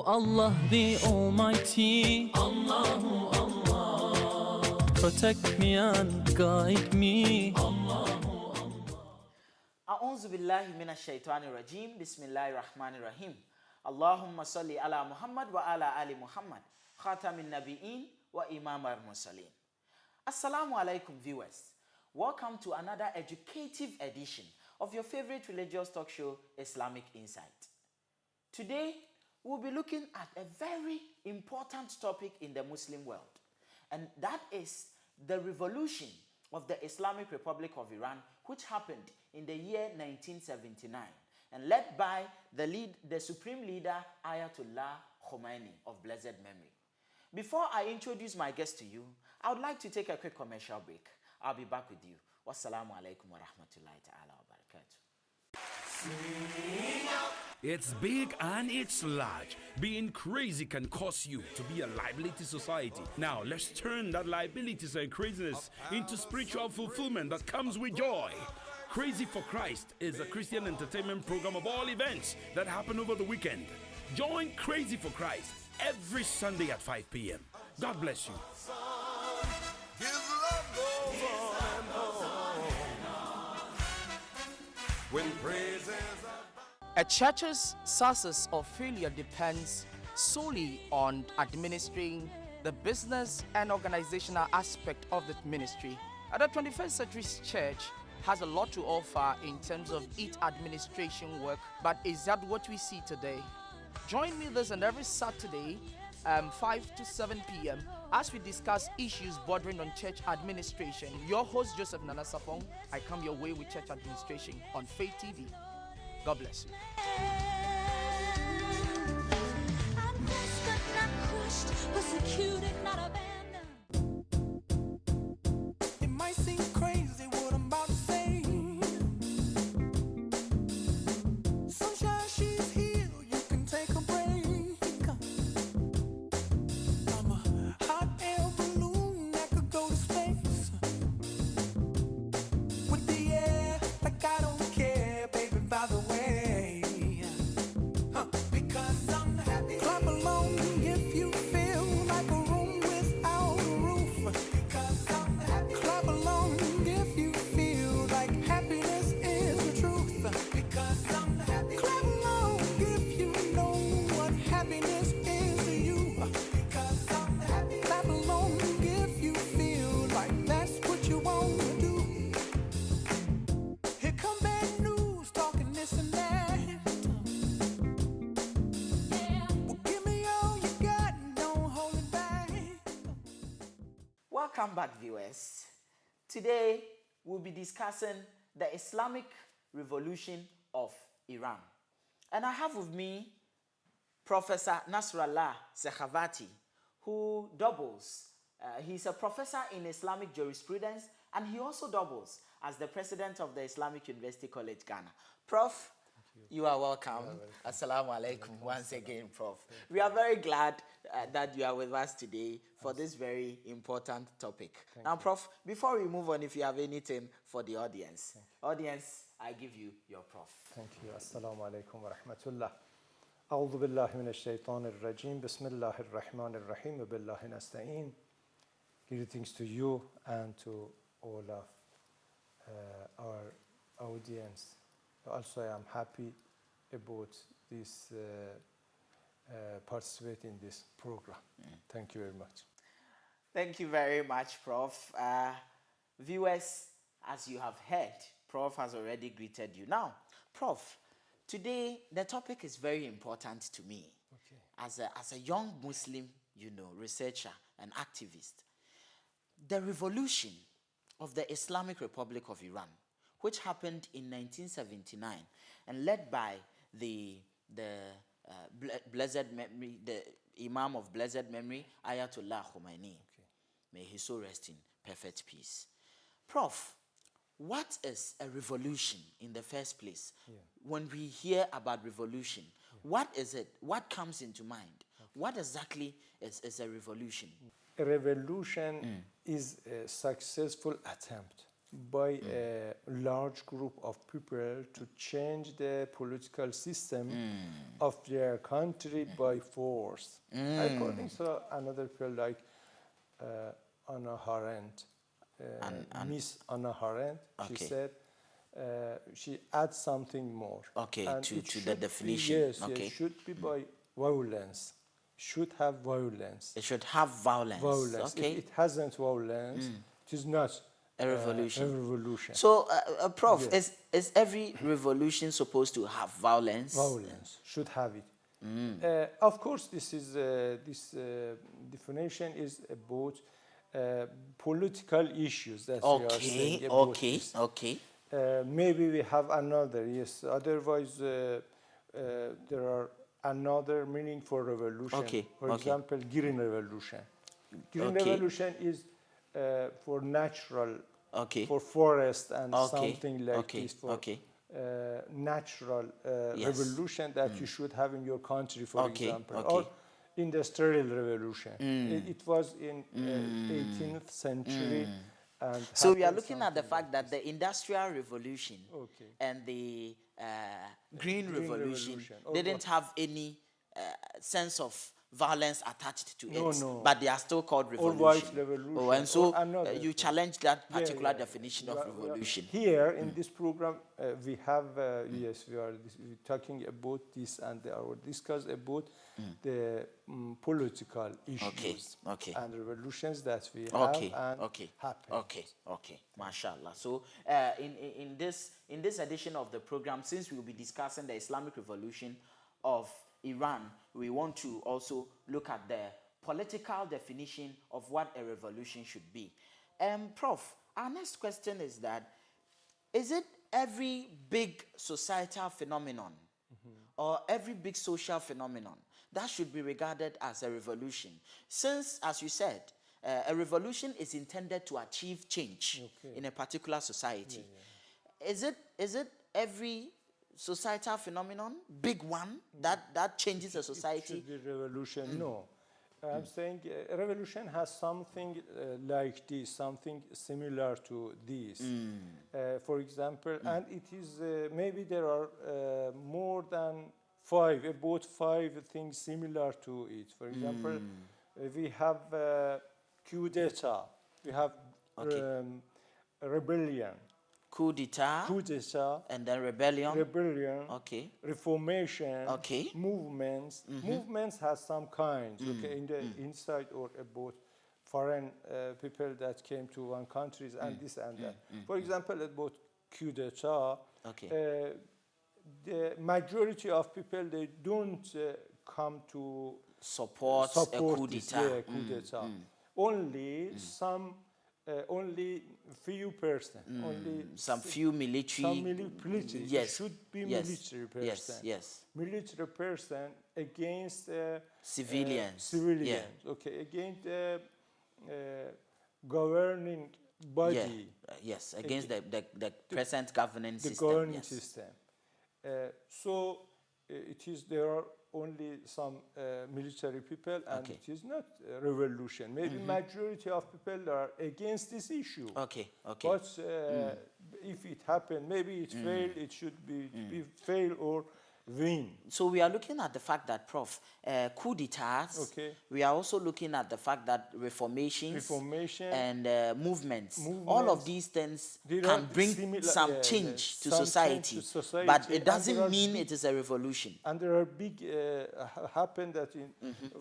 Allah the Almighty, Allahu Allah, protect me and guide me, Allahu Allah. A'udhu billahi minash shaitani rajim. Bismillahir rahmanir rahim. Allahumma salli ala Muhammad wa ala ali Muhammad, khatamin nabiyyin wa imam al-mursalin. Assalamu alaikum, viewers. Welcome to another educative edition of your favorite religious talk show, Islamic Insight. Today, we'll be looking at a very important topic in the Muslim world, and that is the revolution of the Islamic Republic of Iran, which happened in the year 1979 and led by the supreme leader Ayatollah Khomeini of blessed memory. Before I introduce my guest to you, I would like to take a quick commercial break. I'll be back with you. Wassalamu alaikum wa rahmatullahi ta'ala wa barakatuh. It's big and it's large. Being crazy can cause you to be a liability society. Now, let's turn that liabilities and craziness into spiritual fulfillment that comes with joy. Crazy for Christ is a Christian entertainment program of all events that happen over the weekend. Join Crazy for Christ every Sunday at 5 p.m. God bless you. A church's success or failure depends solely on administering the business and organizational aspect of the ministry. The 21st century church has a lot to offer in terms of its administration work, but is that what we see today? Join me this and every Saturday 5 to 7 p.m. as we discuss issues bordering on church administration. Your host, Joseph Nana Sapong. I come your way with church administration on Faith TV. God bless you. I'm blessed but not crushed, persecuted, not abandoned. It might seem crazy what I'm about to say. Sunshine, she's here, you can take a break. I'm a hot air balloon that could go to space. With the air, like I don't care, baby, by the way. Because I'm happy. Clap along if you feel like a room without a roof. Because I'm happy. Clap along if you feel like happiness is the truth. Because I'm happy. Clap along if you know what happiness is to you. Because I'm happy. Clap along if you feel like that's what you want to do. Here come bad news, talking this and that. Well, give me all you got and don't hold it back. Welcome back, viewers. Today, we'll be discussing the Islamic Revolution of Iran. And I have with me Professor Nasrollah Sekhavati, who doubles. He's a professor in Islamic jurisprudence, and he also doubles as the president of the Islamic University College, Ghana. Prof, you are welcome. Assalamu alaikum once again, Prof. We are very glad that you are with us today for this very important topic. Now, Prof, before we move on, if you have anything for the audience. Audience, I give you your Prof. Thank you. Assalamu alaikum wa rahmatullah. A'udhu billahi minash shaitanir rajim. Bismillahir rahmanir rahim. Wa billahi nasta'in. Greetings to you and to all of our audience. Also, I am happy about this participate in this program. Thank you very much. Thank you very much, Prof. Viewers, as you have heard, Prof has already greeted you. Now, Prof, today the topic is very important to me. Okay. As a young Muslim, researcher and activist. The revolution of the Islamic Republic of Iran, which happened in 1979 and led by the blessed memory, the Imam of blessed memory, Ayatollah Khomeini. Okay. May he so rest in perfect peace. Prof, what is a revolution in the first place? Yeah. When we hear about revolution, what is it? What comes into mind? Okay. What exactly is a revolution? A revolution is a successful attempt by a large group of people to change the political system of their country by force. According to another people like Anna Arendt, Miss Anna Arendt, she said she adds something more. Okay, And to it the should definition. Be, yes, Okay. yes, should be by violence. Should have violence. It should have violence. Violence. Okay. If it hasn't violence, it is not A revolution. A revolution. So, Prof, Yes. is every revolution supposed to have violence? Violence should have it. Of course, this definition is about political issues that we are saying about Okay, this. okay. Maybe we have another, yes. Otherwise, there are another meaning for revolution. Okay, For okay. example, green revolution. Green Okay. revolution is for natural, Okay. for forest and Okay, something like okay, this, for okay. natural Yes. revolution that you should have in your country, for Okay, example, okay. or industrial revolution. It was in 18th century. And So we are happened looking at the something fact that the Industrial Revolution Okay. and the Green Revolution Revolution. Oh, didn't have any sense of violence attached to No, it, no. but they are still called Or revolution. white revolution, Oh, and so or another you thing. challenge that Yeah, particular yeah. definition of We are- revolution. Here in this program, we have, yes, we're talking about this, and I will discuss about the political issues okay. and revolutions that we Okay, have and okay, happen. okay, mashallah. So in this edition of the program, since we will be discussing the Islamic Revolution of Iran, we want to also look at the political definition of what a revolution should be. Prof, our next question is that, is it every big societal phenomenon or every big social phenomenon that should be regarded as a revolution? Since, as you said, a revolution is intended to achieve change in a particular society. Is it every societal phenomenon, big one, that changes a society? It should be revolution. No. I'm saying a revolution has something like this, something similar to this. For example, and it is, maybe there are more than about five things similar to it. For example, we have coup d'etat, we have rebellion, Coup d'etat, and then rebellion. Okay. Reformation, Okay. movements. Movements has some kinds, in the inside or about foreign people that came to one country and this and that. For example, about coup d'etat, the majority of people, they don't come to support a coup this, d'etat. coup d'etat. Only only few person, only Some few military. some military. Yes. Should be Yes. military person. Yes. Military person against Civilians. civilians. Okay, against the governing body. Yeah. Yes. Against the present governing The system. governing Yes. system. So it is, there are only some military people, and it is not a revolution. Maybe majority of people are against this issue. Okay. But if it happened, maybe it failed. It should be fail or win. So we are looking at the fact that, Prof, coup d'etats, we are also looking at the fact that reformations and movements, all of these things can bring some change to society, but it doesn't mean it is a revolution. And there are big, happen that in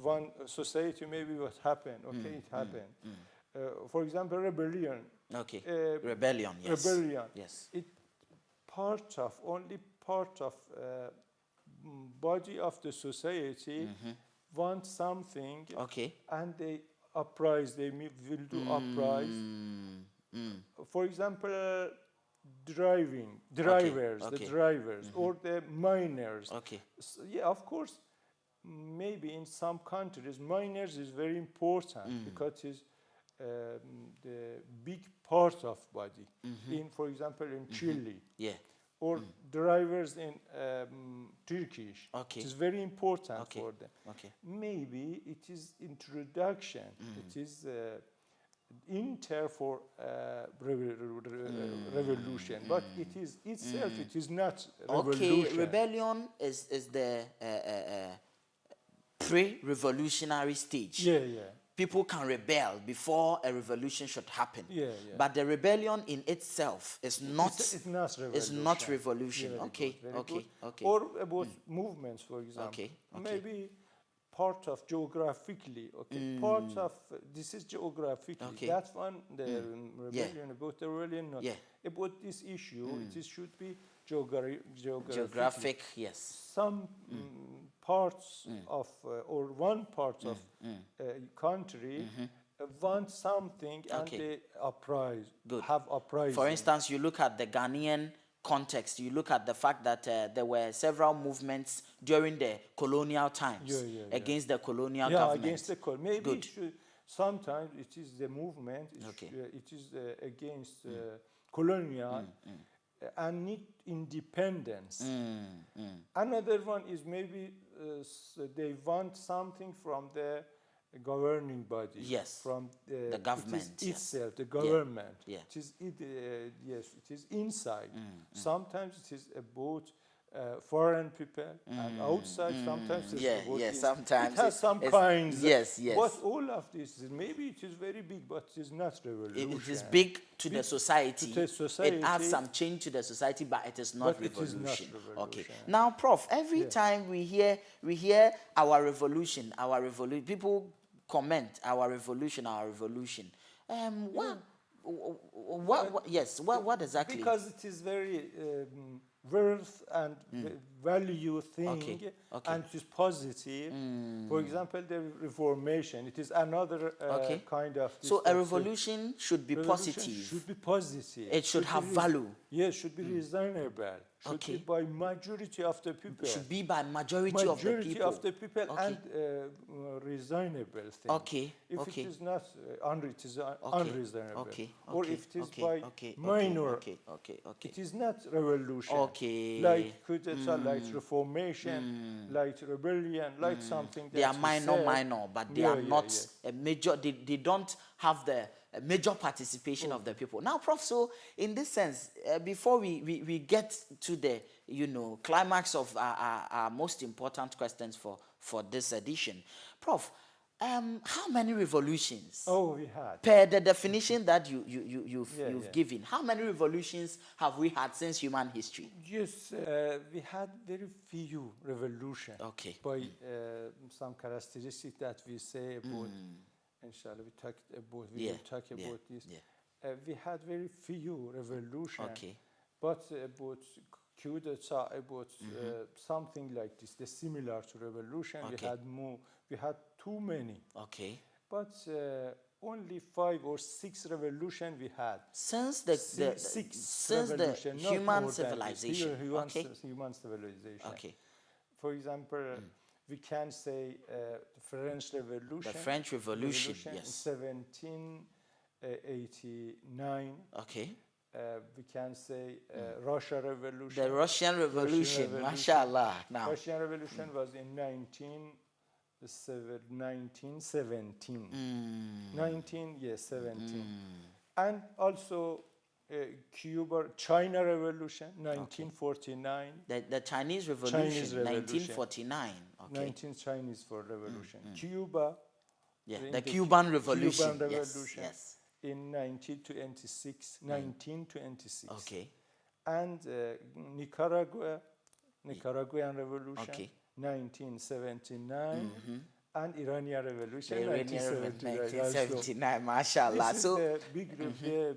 one society, maybe what happened, it happened. For example, rebellion. Rebellion, yes. Rebellion. Yes. It only part of body of the society want something, and they uprise, they will do uprise. For example, drivers, the drivers, or the miners. Yeah, of course, maybe in some countries, miners is very important because it's the big part of body. For example, in Chile. Or drivers in Turkish. It is very important for them. Maybe it is introduction. It is enter for revolution, but it is itself, it is not revolution. Okay, rebellion is the pre-revolutionary stage. Yeah, yeah. People can rebel before a revolution should happen. Yeah, yeah. But the rebellion in itself is not. It's not revolution. It's not revolution. Very Okay, good, very okay, good. okay. Or about movements, for example. Okay, okay. Maybe part of geographically. Okay, part of this is geographically. Okay. That one, the rebellion, about the rebellion, not. Yeah. About this issue, it should be geographically. Geographic, yes. Some parts of or one part of country want something and Okay. they uprise. Good. Have uprising. For instance, you look at the Ghanaian context, you look at the fact that there were several movements during the colonial times against the colonial government. Against the maybe Good. it should, sometimes it is the movement. Okay. It is against colonial and need independence. Another one is maybe they want something from the governing body. Yes. From The government, It is yes. itself, the government. Yeah. It is yes. It is inside. Sometimes it is about foreign people and outside. Sometimes it's about sometimes it has some it's- kinds. yes, yes. But all of this is maybe it is very big, but it is not revolution. It is big to the society. to the society. It adds some change to the society, but it is not But it is revolution. not Okay. revolution. Now, Prof, every time we hear our revolution, people comment our revolution. What exactly? Because it is very worth and value thing, Okay, okay. and it is positive. For example, the reformation. It is another Okay. kind of. So a revolution should be revolution positive. should be positive. It should have be value. Yes, should be reasonable. Should Okay. be by majority of the people. Should be by majority of the people. Okay. And reasonable thing. Okay, If okay. it is not it is unreasonable. Okay, Or okay, if it is okay, by okay, minor, okay, it is not revolution. Okay. Like coup d'etat, like reformation, like rebellion, like something. They are that we minor, said. but they Yeah, are yeah, not yeah. a major. They don't have the major participation of the people. Now, Prof, so in this sense, before we get to the climax of our most important questions for this edition, Prof, how many revolutions? Oh, we had. Per the definition that you've Yeah. given, how many revolutions have we had since human history? Yes, we had very few revolution. Okay. By some characteristic that we say about. Inshallah, we will talk about this. Yeah. We had very few revolution. Okay. But about coup d'etat, about something like this, the similar to revolution, Okay. we had too many. Okay. But only 5 or 6 revolution we had. Since the Six since the revolution, not human more than this. civilization. Human, Okay. human civilization. Okay. For example, we can say the French Revolution. The French Revolution, in yes. 1789. Okay. We can say Russia Revolution. The Russian Revolution. Mashallah. Now. Russian Revolution was in 1917. 17. And also China Revolution, 1949. The Chinese Revolution, 1949. Okay. 19 Chinese for Revolution. Cuba. Yeah. in The Cuban Revolution. Cuban Yes. Revolution Yes. in 1926. Okay. And Nicaraguan Revolution, Okay. 1979. And Iranian Revolution, The Iranian Revolution, 1979. 1979. Mashallah. This So is the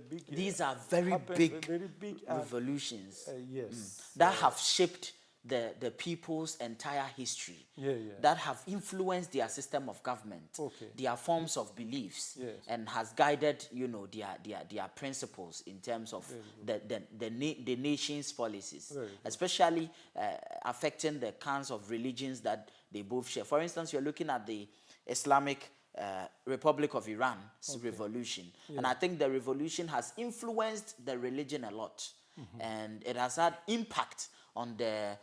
big, these are very happened big very big and, revolutions yes. that have shaped the people's entire history. Yeah. That have influenced their system of government, Okay. their forms of beliefs, Yes. and has guided, their principles in terms of the nation's policies, Very good. especially affecting the kinds of religions that they both share. For instance, you're looking at the Islamic Republic of Iran's revolution, and I think the revolution has influenced the religion a lot, and it has had impact on the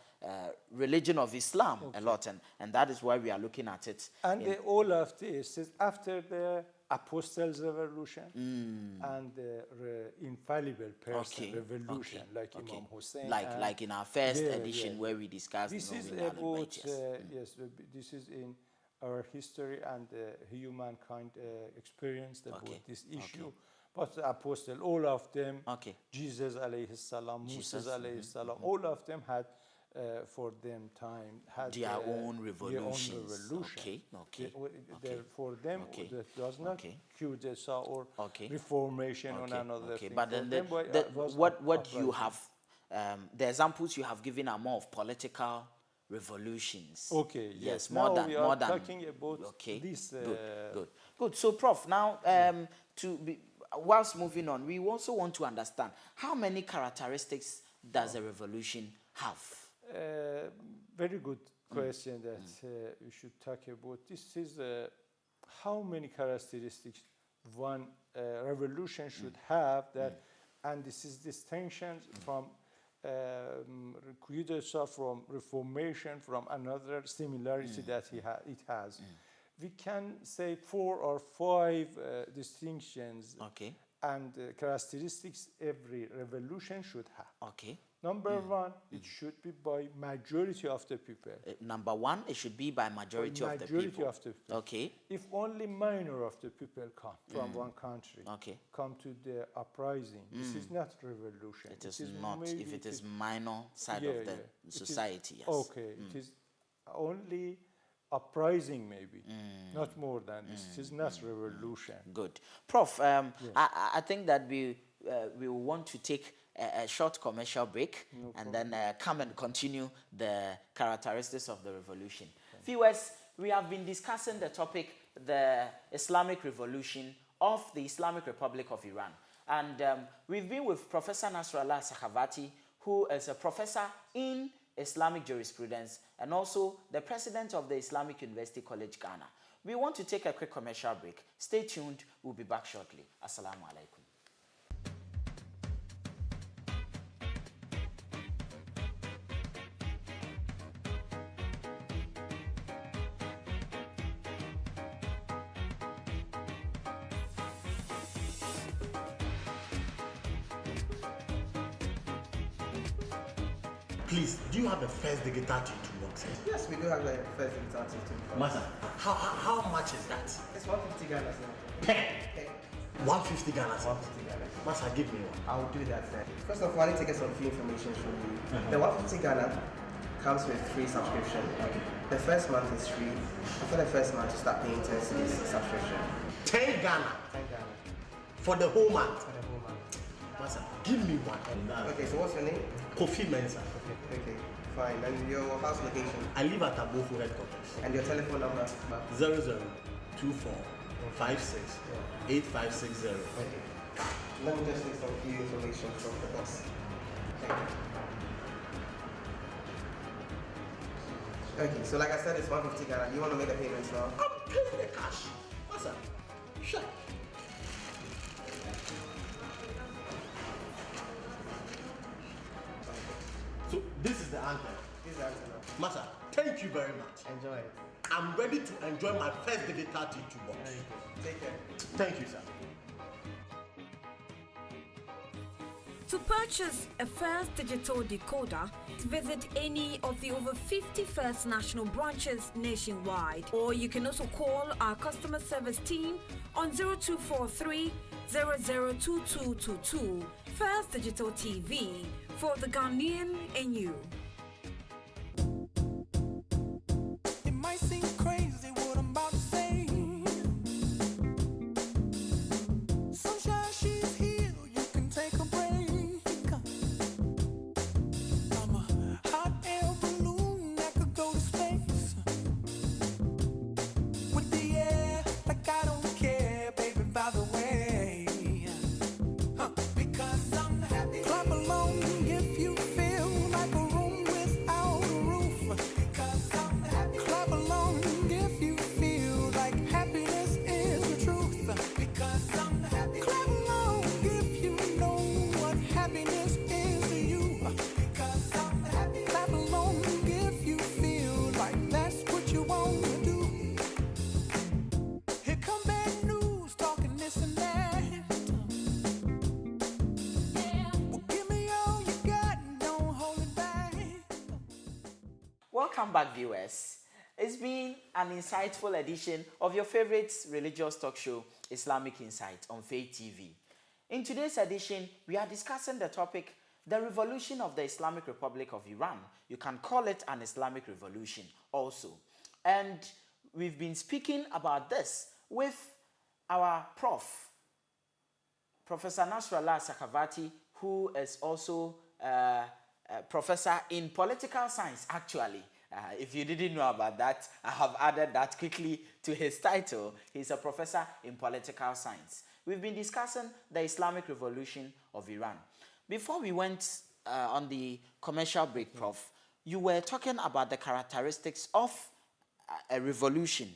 religion of Islam a lot, and that is why we are looking at it. And all of this is after the apostles' revolution and the infallible person revolution, like Imam Hussein. Like in our first edition where we discussed. This is about yes. This is in our history and humankind experienced about this issue. But the apostle, all of them, Jesus alayhi salam, Musa alayhi salam, all of them had for them time had their own revolutions. For them, that does not Qudesa or reformation on another thing. But then what you have, the examples you have given are more of political revolutions. Yes. More now than we are talking about this. Good. So, Prof, now whilst moving on, we also want to understand how many characteristics does a revolution have? Very good question that we should talk about. This is how many characteristics one revolution should have that, and this is distinction from from reformation, from another similarity that it has. We can say 4 or 5 distinctions and characteristics every revolution should have. Number 1, it should be by majority of the people. Number 1, it should be by majority of the people. If only minor of the people come from one country, come to the uprising, this is not revolution. It is not, if it is minor side of the society, it is only uprising maybe, not more than this. It is not revolution. Good. Prof, I think that we will want to take a short commercial break and then come and continue the characteristics of the revolution. Viewers, we have been discussing the topic, the Islamic Revolution of the Islamic Republic of Iran. And we've been with Professor Nasrollah Sekhavati, who is a professor in Islamic jurisprudence and also the president of the Islamic University College, Ghana. We want to take a quick commercial break. Stay tuned. We'll be back shortly. Assalamu alaikum. Please, do you have a first degree tattoo to work? Yes, we do have a first degree tattoo. Master, how much is that? It's 150 Ghana, sir. Pen? 150 Ghana, sir. 150 Ghana. Master, give me one. I'll do that, sir. First of all, I need to get some few information from you. The 150 Ghana comes with free subscription. The first month is free. After the first month, you start paying 10 cedis subscription. 10 Ghana? 10 Ghana. For the whole month? For the whole month. Master, give me one. Okay, so what's your name? Kofi Mensah. Okay, fine. And your house location? I live at Abofu headquarters. And your telephone number? 0024 56 8560. Okay. Let me just take some few information from the box. Okay, so like I said, it's 150 Ghana. Do you want to make the payments now? I'm paying the cash. Master, sure. So this is the anthem. This is the answer now. Master, thank you very much. Enjoy it. I'm ready to enjoy my first degree tattoo box. Take care. Thank you, sir. To purchase a First Digital Decoder, visit any of the over 50 First National branches nationwide, or you can also call our customer service team on 0243 002222. First Digital TV, for the Ghanaian in you. It might seem crazy what I'm about to say. Sunshine, she's here, you can take a break. I'm a hot air balloon that could go to space. With the air, like I don't care, baby, by the way. Because I'm happy. Clap along if you feel like a room without a roof. Because I'm happy. Clap along Welcome back, viewers. It's been an insightful edition of your favorite religious talk show, Islamic Insight, on Faith TV. In today's edition, we are discussing the topic, the revolution of the Islamic Republic of Iran. You can call it an Islamic revolution also. And we've been speaking about this with our Prof, Professor Nasrollah Sekhavati, who is also a professor in political science, actually. If you didn't know about that, I have added that quickly to his title. He's a professor in political science. We've been discussing the Islamic revolution of Iran. Before we went on the commercial break, Prof, you were talking about the characteristics of a revolution,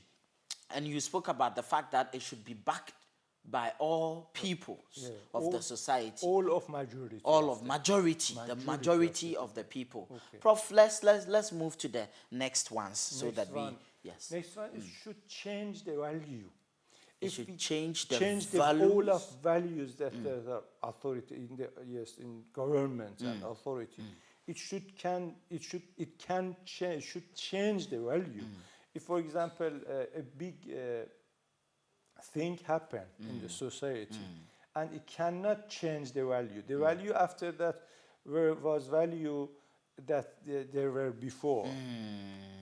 and you spoke about the fact that it should be backed by all peoples of the society. All of majority. All of majority, the majority of the people. Okay. Prof, let's move to the next ones so Next that one. we, yes. Next one, it should change the value. It If should we change the change values. all of values that the authority in the in government and authority, it can change, should change the value. If, for example, a big thing happen in the society, and it cannot change the value. The value after that was value that there were before.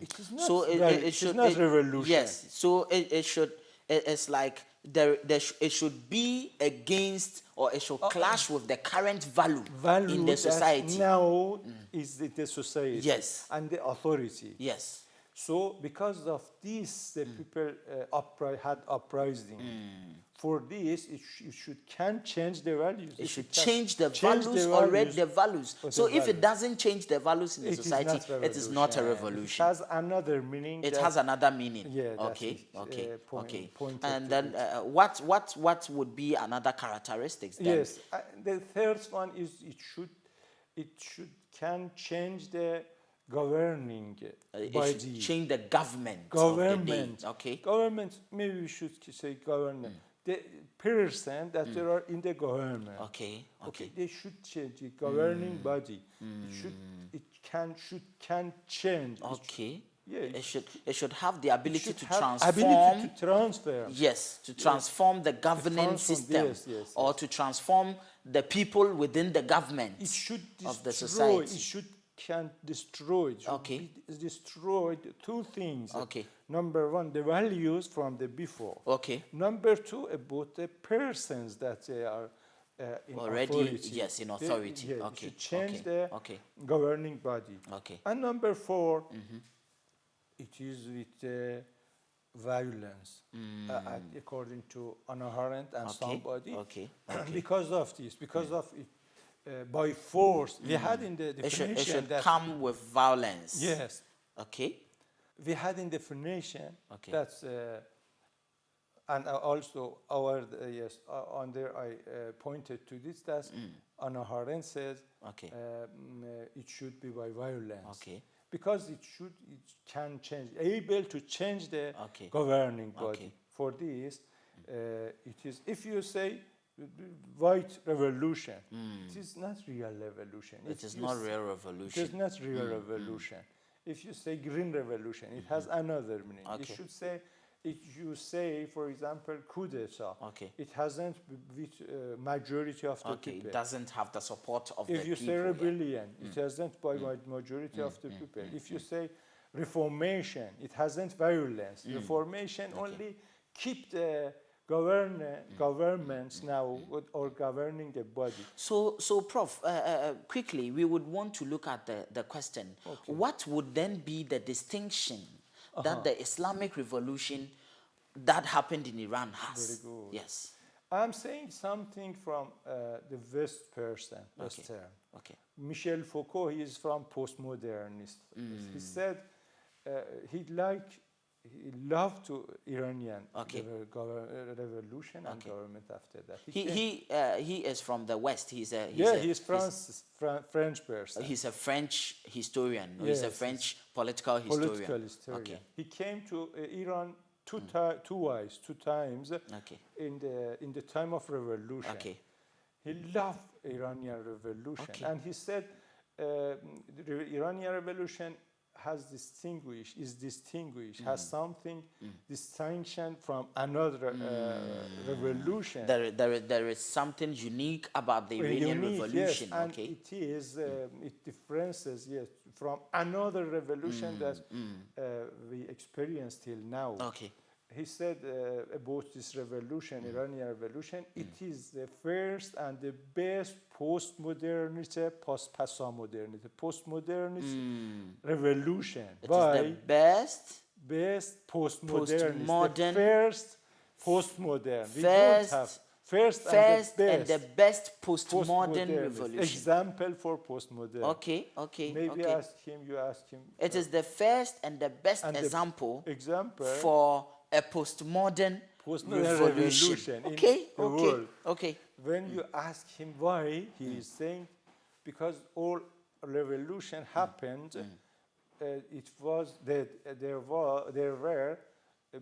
It is not, So it is should, not revolution. Yes, so it should, it's like it should be against, or it should clash with the current value in the that society. now is the society, Yes. and the authority. Yes. So because of this, the people had uprising. For this, it can change the values. It If should can change the change values, already the values. of So the if it values. doesn't change the values in the It is society, not it is not a It revolution. has another meaning. It that- has another meaning. Yeah, that's Okay. it, Okay. Okay. pointed And to then it. what would be another characteristics then? Yes, the third one is it can change the governing It body. should change the government. Government. Of the day. Okay. Government. Maybe we should say government. The person that there are in the government. Okay. Okay. They should change the governing body. It can change. Okay. Yeah, It should have the ability should to have transform. ability to transfer. Yes, to transform the governing transform, system, yes, or to transform the people within the government It should destroy. of the society. Can destroy. It should Okay. be destroyed two things. Okay. Number one, the values from the before. Okay. Number two, about the persons that they are in Already, authority. yes, in authority. They Okay, should change okay, the okay. governing body. Okay. And number four, it is with violence, according to Anna Arendt and Okay, somebody. okay, Because of this, because of it, by force, we had in the It should definition that come with violence. yes, Okay. we had in definition Okay. that's and also our yes on there I pointed to this that Anna Arendt says Okay. it should be by violence. Okay. Because it can change, able to change the Okay. governing body. Okay. For this, it is, if you say white revolution, it is not real revolution. It is not real revolution. It is not real revolution. If you say green revolution, it has another meaning. Okay. You should say, if you say, for example, coup d'etat, Okay. it hasn't with majority of the Okay. people. It doesn't have the support of If the you people. say yeah. rebellion, it hasn't by majority of the people. If you say reformation, it hasn't violence. Reformation only keep the governments now or governing the body. So Prof, quickly, we would want to look at the question. What would then be the distinction that the Islamic revolution that happened in Iran has? Very good. Yes. I'm saying something from the West person, Western. Okay. Michel Foucault, he is from postmodernist. He said he loved to Iranian Okay. revolution and government after that. He is from the West. He's French person. He's a French historian. He's a French political historian. Political historian. Okay. He came to Iran two times Okay. in the time of revolution. Okay. He loved Iranian revolution, Okay. and he said the Iranian revolution has distinguished, has something distinction from another revolution. There is something unique about the Iranian Revolution. Yes, and okay. it is it differences from another revolution that we experienced till now. Okay. He said about this revolution, Iranian revolution, it is the first and the best post-modernity, post-modernity, revolution. It is the best postmodernity, postmodern, the first postmodern. We first, don't have first and the best postmodern revolution. Example for postmodern. Okay. Maybe okay. you ask him. It is the first and the best example for a postmodern revolution. Okay. When you ask him why, he is saying because all revolution happened. It was that there were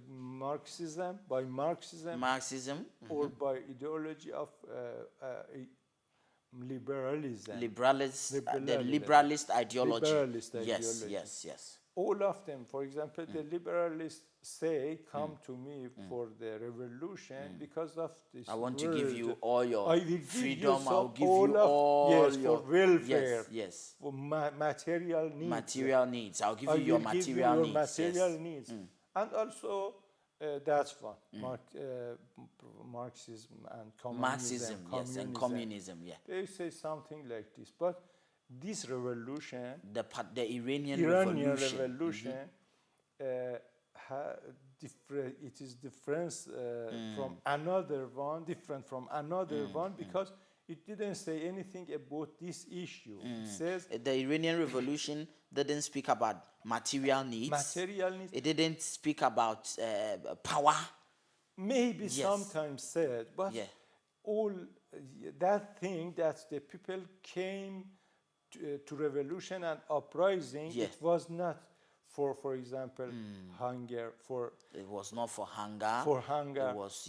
Marxism or by ideology of liberalism. The liberalist ideology. Yes. All of them, for example, the liberalists say, come to me for the revolution because of this. I want to give you all your freedom. I'll give you all your welfare. Yes. For material needs. Material needs. I'll give you your material needs. And also, that's one. Marxism and communism. Yes, and communism. Yeah. They say something like this, but this revolution, the Iranian revolution, it is different from another one, because it didn't say anything about this issue. It says the Iranian revolution didn't speak about material needs. It didn't speak about power. Maybe sometimes said, but all that thing that the people came to revolution and uprising, it was not for example, hunger. It was not for hunger. For hunger. It was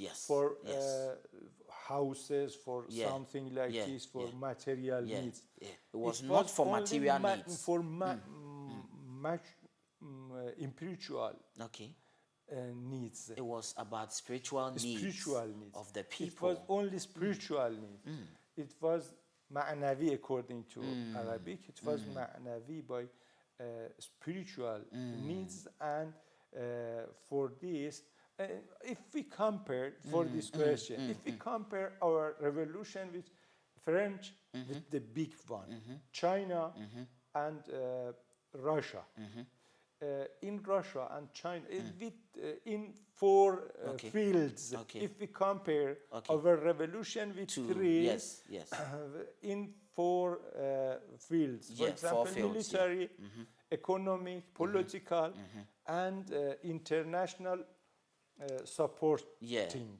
houses, for something like this, for material needs. It was not for material needs. For spiritual needs. It was about spiritual needs of the people. It was only spiritual needs. It was ma'navi according to Arabic. It was ma'navi by spiritual needs, and for this, if we compare this question, if we compare our revolution with French, with the big one, China and Russia. In Russia and China, in four fields, if we compare our revolution with three, in four fields, for example, military, economic, political, and international supporting.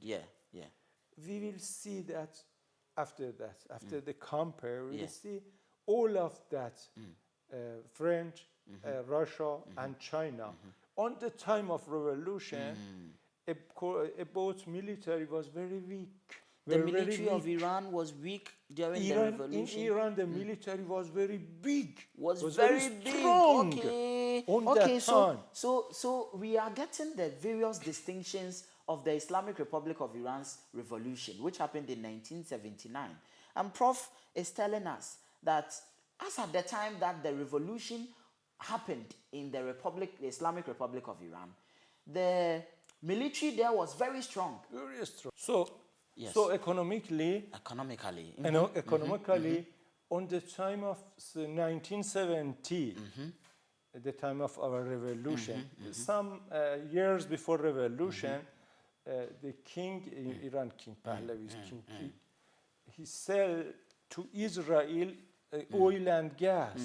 We will see that after the compare, we will see all of that, French, Russia, and China. On the time of revolution, about military was very weak. The military of Iran was weak during the revolution. In Iran, the military was very big. Was very strong. Okay, so we are getting the various distinctions of the Islamic Republic of Iran's revolution, which happened in 1979. And Prof is telling us that as at the time that the revolution happened in the Islamic Republic of Iran, the military there was very strong. Very strong. So economically, on the time of 1970, at the time of our revolution, some years before revolution, the king in Iran, King Pahlavi's king, he sell to Israel oil and gas.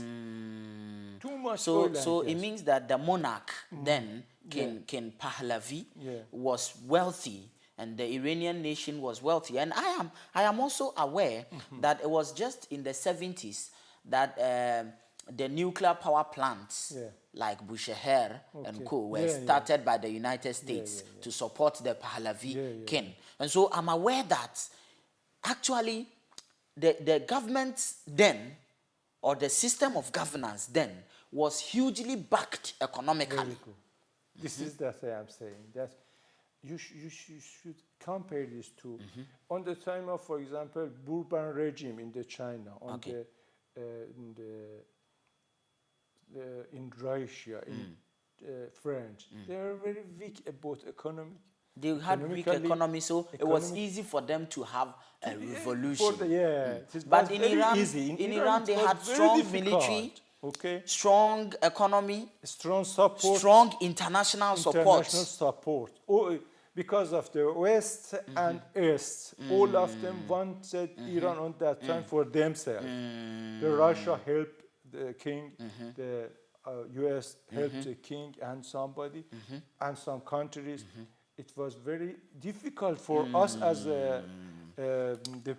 Too much oil and gas. So it means that the monarch then, King Pahlavi, was wealthy, and the Iranian nation was wealthy. And I am also aware that it was just in the 70s that the nuclear power plants like Bushehr and co were started by the United States to support the Pahlavi king. And so I'm aware that actually the government then, or the system of governance then, was hugely backed economically. Very good. This is that I am saying that you should compare these two. On the time of, for example, Bourbon regime in the China, on Okay. in Russia, in France, they are very weak about economic. They had weak economy, so it was easy for them to have a revolution. But in Iran, they had strong military, strong economy, strong support, strong international support. Because of the West and East, all of them wanted Iran on that time for themselves. The Russia helped the king, the US helped the king and somebody, and some countries. It was very difficult for us as the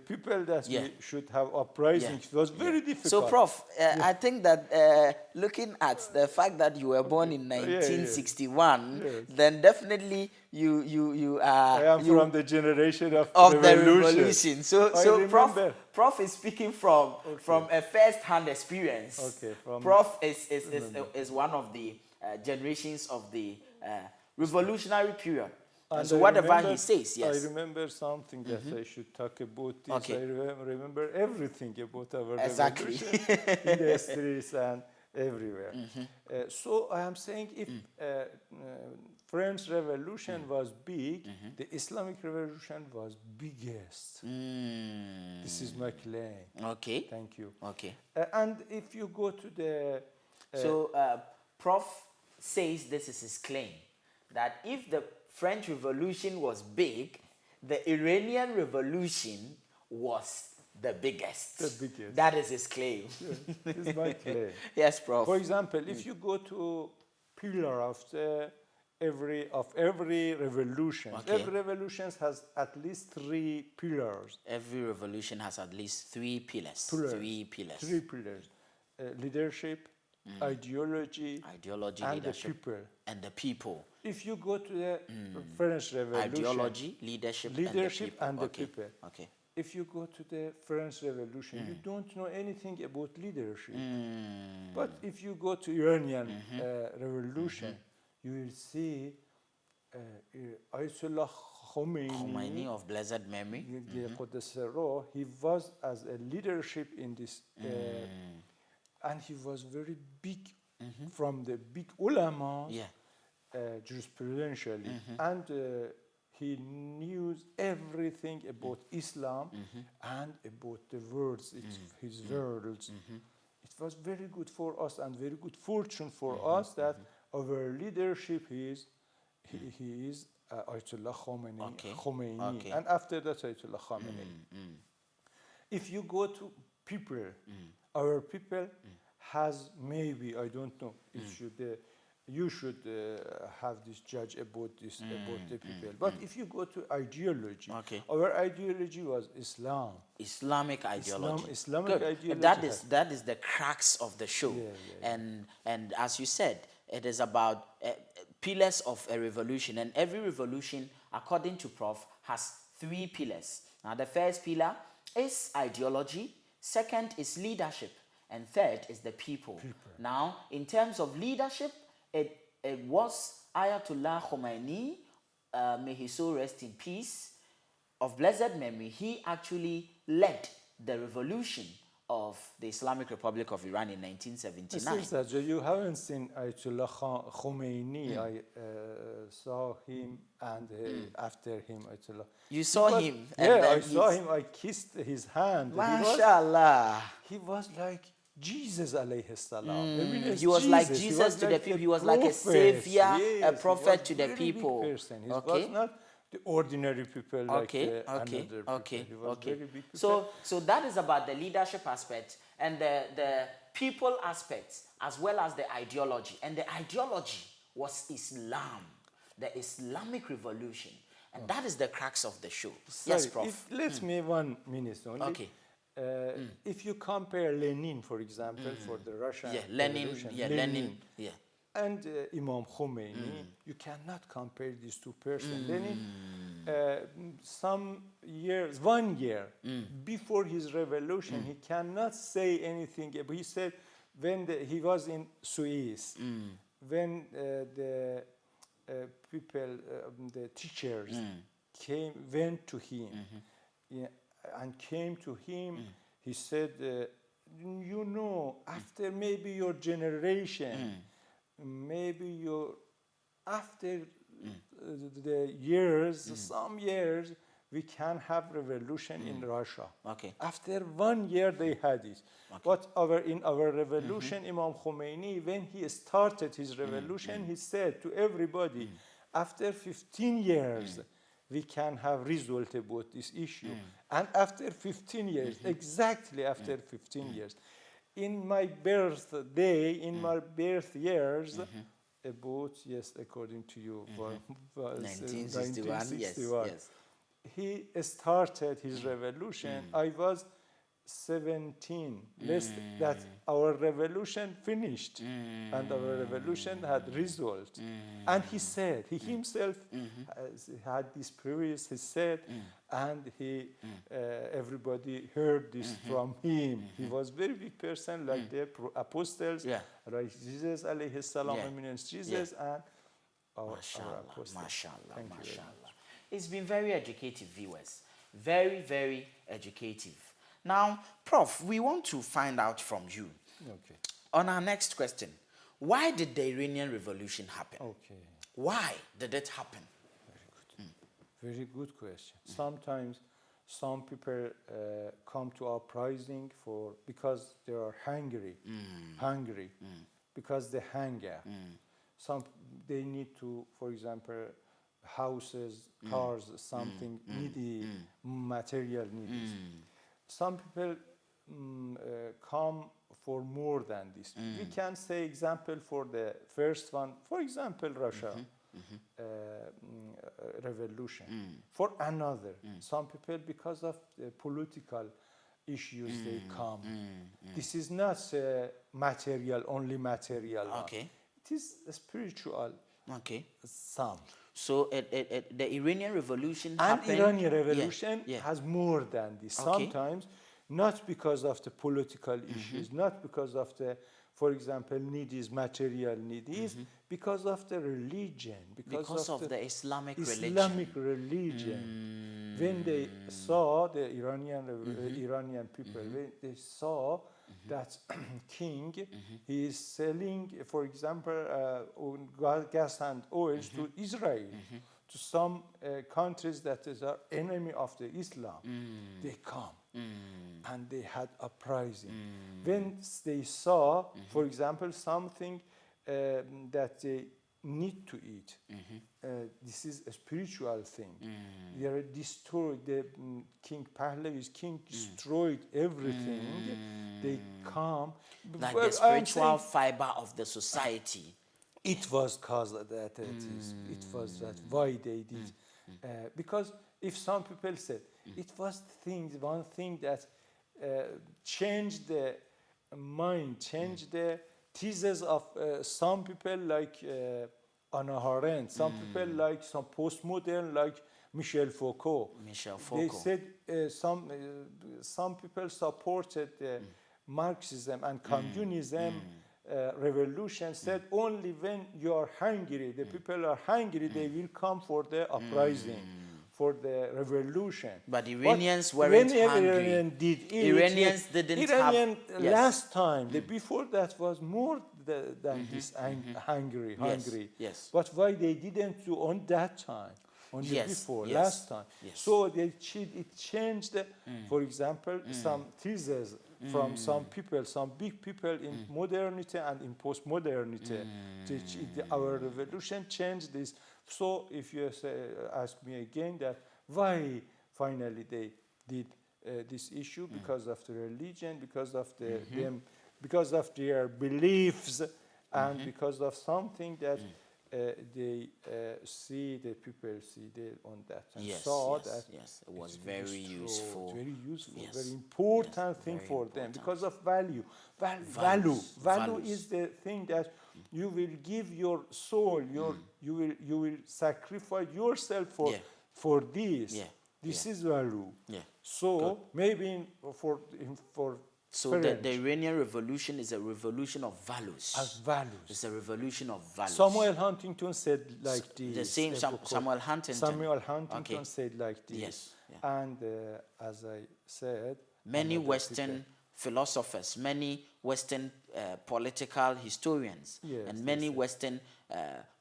people that we should have uprising. It was very difficult. So, Prof, I think that looking at the fact that you were born in 1961, then definitely you are. I am from the generation of the revolution. So Prof is speaking from a first-hand experience. Okay. Prof is one of the generations of the revolutionary period. And so whatever he says, yes. I remember something that I should talk about this. Okay. I remember everything about our exactly revolution in the streets and everywhere. So I am saying if French Revolution was big, the Islamic Revolution was biggest. This is my claim. Okay. Thank you. Okay. And if you go to the... so Prof says this is his claim, that if the French Revolution was big, the Iranian Revolution was the biggest. The biggest. That is his claim. Yes, it's my claim. Yes, Prof. For example, if you go to pillar of every revolution, every revolution has at least 3 pillars. Every revolution has at least 3 pillars. 3 pillars. 3 pillars. Leadership, ideology, and leadership, the people. And the people. If you go to the French Revolution, ideology, leadership, and the people. Okay. If you go to the French Revolution, you don't know anything about leadership. But if you go to Iranian Revolution, you will see Ayatollah Khomeini of blessed memory. He was as a leadership in this, and he was very big from the big ulama, jurisprudentially, and he knew everything about Islam and about the words, his words. It was very good for us and very good fortune for us that our leadership is Ayatollah Khomeini, and after that Ayatollah Khomeini. If you go to people, our people has maybe, I don't know, you should have this judge about this, about the people. But if you go to ideology, our ideology was Islam. Islamic ideology. Islamic ideology. That is the crux of the show. And as you said, it is about pillars of a revolution. And every revolution, according to Prof, has 3 pillars. Now, the first pillar is ideology. Second is leadership. And third is the people. Now, in terms of leadership, it was Ayatollah Khomeini, may he so rest in peace, of blessed memory. He actually led the revolution of the Islamic Republic of Iran in 1979. You haven't seen Ayatollah Khomeini. I saw him, and after him, Ayatollah. You saw him? I saw him. I kissed his hand. MashaAllah. He was like Jesus alayhi salam. He was like Jesus to the people. He was like a savior, a prophet to the people. He was not the ordinary people like another people. He was very big so that is about the leadership aspect and the people aspect, as well as the ideology. And the ideology was Islam, the Islamic revolution. And that is the crux of the show. Sorry, yes, Prof. Let me 1 minute only. Okay. If you compare Lenin, for example, for the Russian Revolution, Lenin, and Imam Khomeini, you cannot compare these 2 persons. Lenin, some years, 1 year before his revolution, he cannot say anything. He said, when he was in Swiss, when the people, the teachers went to him, yeah, and came to him, he said, you know, after maybe your generation, maybe your, after the years, some years, we can have revolution in Russia. Okay. After 1 year, they had it. But in our revolution, Imam Khomeini, when he started his revolution, he said to everybody, after 15 years, we can have result about this issue. And after 15 years, exactly after 15 years, in my birthday, in my birth years, about, yes, according to you, was 1961, yes, 1961. yes. He started his revolution. I was 17. Less that our revolution finished, and our revolution had result. And he said, he himself had this previous, he said, and he, everybody heard this from him. He was very big person, like the apostles, like Jesus, alayhi salam, eminence Jesus, and our apostles. Mashallah, Thank you very mashallah. much. It's been very educative, viewers. Very, very educative. Now, Prof, we want to find out from you, Okay. on our next question, why did the Iranian Revolution happen? Okay. Why did it happen? Very good question. Sometimes some people come to uprising because they are hungry, because they hunger. Some they need to, for example, houses, cars, something needy, material needs. Some people come for more than this. We can say example for the first one, for example, Russia. Revolution. For another, some people, because of the political issues, they come. This is not material, only material. Okay. It is spiritual. Okay. Some. So the Iranian Revolution And happened. Iranian Revolution Yeah. has more than this. Okay. Sometimes, not because of the political issues, not because of the, for example, needs, material needs, because of the religion, Because of the Islamic religion. When they saw the Iranian people, when they saw that king, he is selling, for example, gas and oils to Israel, to some countries that are enemy of the Islam. They come and they had uprising. When they saw, for example, something that they need to eat, this is a spiritual thing. They are destroyed. The King Pahlavi's king destroyed everything. They come. like the spiritual fiber of the society. It was cause that it was that why they did. Because if some people said it was one thing that changed the mind, changed the thesis of some people like Anna Arendt, some people like some postmodern like Michel Foucault. They said some people supported Marxism and communism. Revolution said only when you are hungry, the people are hungry, they will come for the uprising, for the revolution. But Iranians weren't hungry. Iranian did it, Iranians didn't Iranian have... last time, before that was more than this hungry. Yes. But why they didn't do on that time? Only before, last time. Yes. So it changed, for example, some theses from some people, some big people in modernity and in post-modernity. Our revolution changed this. So if you ask me again that why finally they did this issue, because of the religion, because of them, because of their beliefs, and because of something that they see, the people see there on that, and saw that it was very useful. Very useful, Yes. very important thing very for them important. because of value. Values. Value is the thing that you will give your soul, you will sacrifice yourself for this. Yeah. This is value. Yeah. So maybe for So the Iranian Revolution is a revolution of values. As values. It's a revolution of values. Samuel Huntington said like this. The same Samuel Huntington. Samuel Huntington said like this. Yes. Yeah. And as I said, many Western philosophers, many Western political historians, and many Western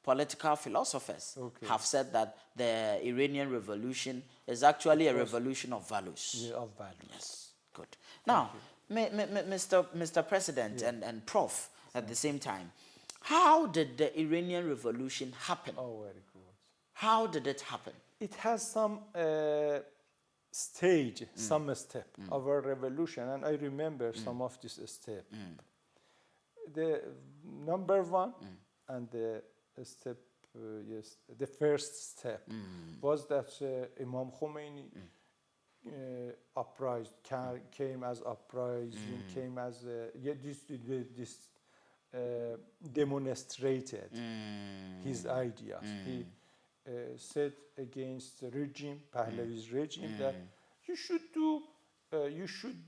political philosophers have said that the Iranian Revolution is actually a revolution of values. Yeah, of values. Yes, good. Now, Mr. President and Prof at the same time, how did the Iranian Revolution happen? Oh, very good. How did it happen? It has some stage, some step of a revolution, and I remember some of this step. The number one and the step, yes, the first step was that Imam Khomeini came as uprising, came as this demonstrated his ideas. He said against the regime, Pahlavi's regime, that you should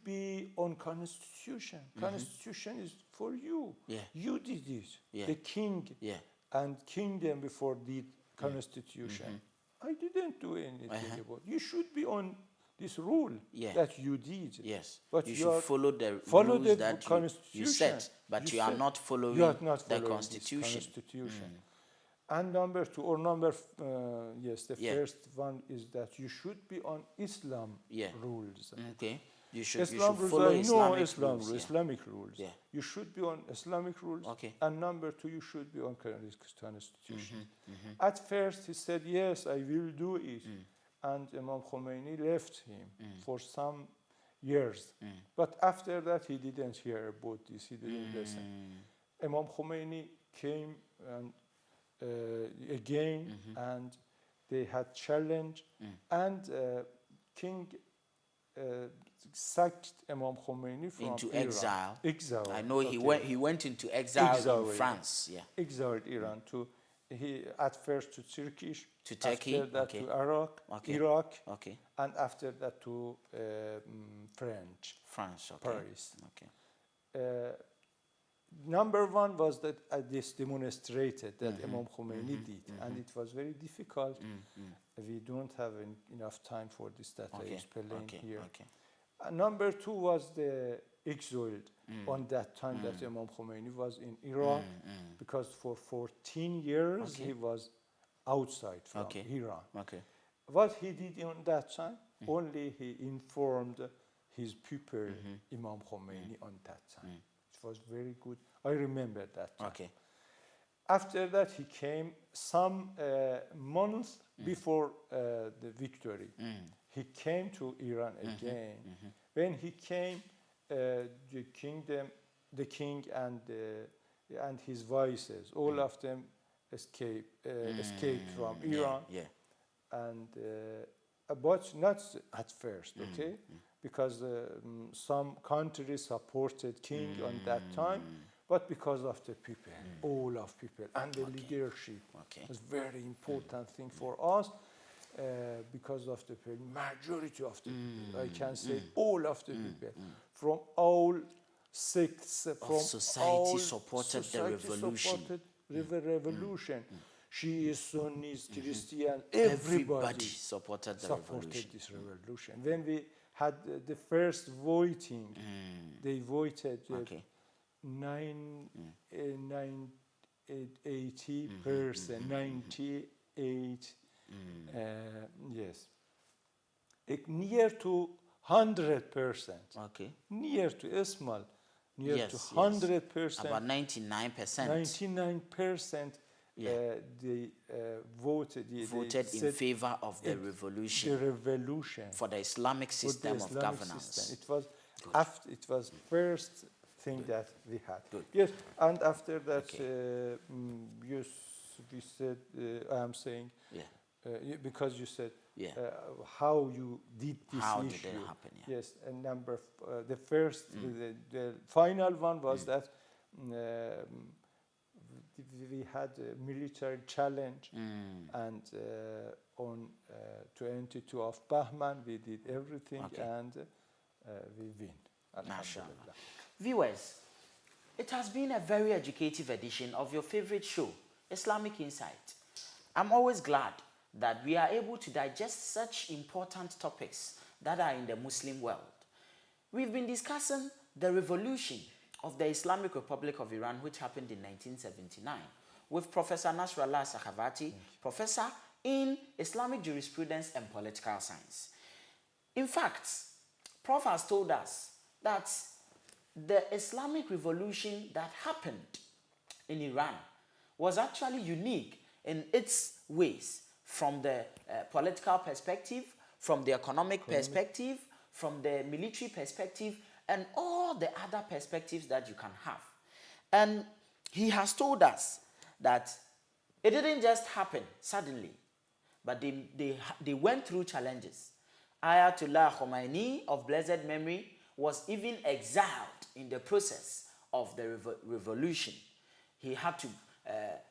be on constitution. Constitution is for you. You did it. The king and kingdom before did constitution. I didn't do anything about it. You should be on this rule that you did. Yes. But you should follow the rules that you set, but you are not following the constitution. And number two, or number, yes, the first one is that you should be on Islam rules. Okay. You should rules follow Islamic rules. You should be on Islamic rules. Okay. And number two, you should be on constitution. At first, he said, yes, I will do it. And Imam Khomeini left him for some years. But after that, he didn't hear about this. He didn't listen. Imam Khomeini came and again, and they had challenge, and King sacked Imam Khomeini from into Iran. exile. I know he went into exile in France. Exiled Iran to at first to Turkey, after that to Iraq, and after that to France, Paris. Number one was that this demonstrated that Imam Khomeini did, and it was very difficult. We don't have enough time for this that I explained here. Number two was the exile on that time that Imam Khomeini was in Iraq, because for 14 years he was outside from Iran. What he did on that time, only he informed his people, Imam Khomeini, on that time. It was very good. I remember that time. After that, he came some months before the victory. He came to Iran again. When he came, the king and his vices, all of them escaped from Iran. And but not at first, because some countries supported king on that time, but because of the people, all of people, and the leadership was very important thing for us, because of the people, majority of the people, I can say all of the people, from all sects, from society all supported the revolution. Supported the revolution. She is Sunnis, Christian, everybody supported this revolution. When we had the first voting, they voted 80%, 98, yes, near to 100%. Near to small, near to 100%. About 99%. 99%. They voted in favor of the revolution. The revolution for the Islamic system of governance. It was it was first thing that we had. Yes, and after that, we said, I am saying, because you said how you did this issue. Did it happen? Yes, and the first, the final one was that. We had a military challenge, and on 22 of Bahman we did everything, and we win. Alhamdulillah. Viewers, it has been a very educative edition of your favorite show, Islamic Insight. I'm always glad that we are able to digest such important topics that are in the Muslim world. We've been discussing the revolution of the Islamic Republic of Iran, which happened in 1979, with Professor Nasrollah Sekhavati, professor in Islamic jurisprudence and political science. In fact, Prof has told us that the Islamic revolution that happened in Iran was actually unique in its ways, from the political perspective, from the economic perspective, from the military perspective, and all the other perspectives that you can have. And he has told us that it didn't just happen suddenly, but they went through challenges. Ayatollah Khomeini of blessed memory was even exiled in the process of the revolution. He had to